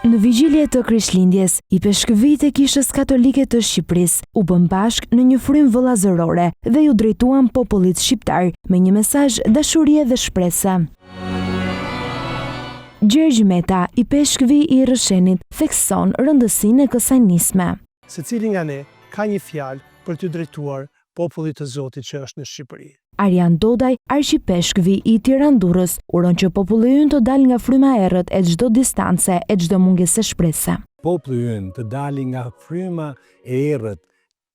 Në vigjilje të Krishtlindjes, i peshkëvijtë e Kishës Katolike të Shqipërisë u bën bashkë në një frymë vëllazërore dhe ju drejtuan popullit shqiptar me një mesazh dashurie dhe shprese. Gjergj Meta, i peshkëvij i Rrëshenit, thekson rëndësinë e kësaj nisme. Secili nga ne ka një fjalë për t'u drejtuar popullit të Zotit që është në Shqipëri. Arjan Dodaj, arqipeshkëvij i Tiranë-Durrës, uron që populli ynë të dalë nga fryma e errët e çdo distance e çdo mungesë shprese. Populli ynë të dalë nga fryma e errët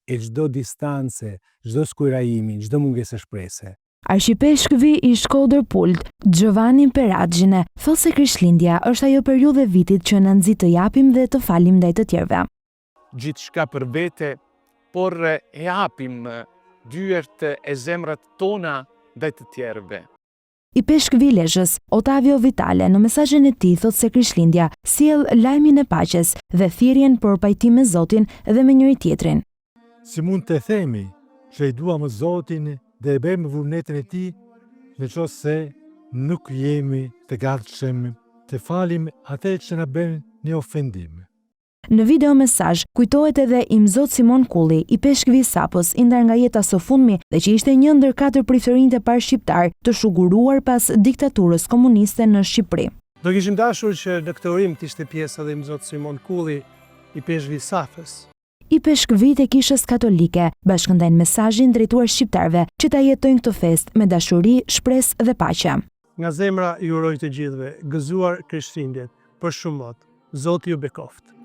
e çdo distance, çdo skujrajimi, çdo mungesë shprese. Arqipeshkëvij i Shkodër Pult, Giovanni Peragjine, thotë se Krishtlindja është ajo periudhë e vitit që na nxit të japim dhe të falim ndaj të tjerëve. Gjithçka për vete, por e japim dyert e zemrat tona ndaj të tjerëve. I peshkëvij Lezhës, Ottavio Vitale, në mesazhin e tij thotë se Krishtlindja sjell lajmin e paqes dhe thirrjen për pajtim me Zotin dhe me njëri tjetrin. Si mund të themi që i duam Zotin dhe e bëjmë vullnetin e tij, nëse nuk jemi të gatshëm të falim atë që na bën një ofendim. Në video mesazh kujtohet edhe Imzot Simon Kulli, i peshkëvij Sapës, i ndar nga jeta së fundmi dhe që ishte një ndër 4 priferinjtë e parë shqiptar të shuguruar pas diktaturës komuniste në Shqipëri. Do kishim dashur që në këtë urim të ishte pjesë edhe Imzot Simon Kulli, i peshkëvij Sapës. I peshkëvijtë e Kishës Katolike bashkëndajnë mesazhin drejtuar shqiptarëve që ta jetojnë këtë festë me dashuri, shpresë dhe paqe. Nga zemra ju uroj të gjithëve gëzuar Krishtlindjet për shumë mot. Zoti ju bekoft.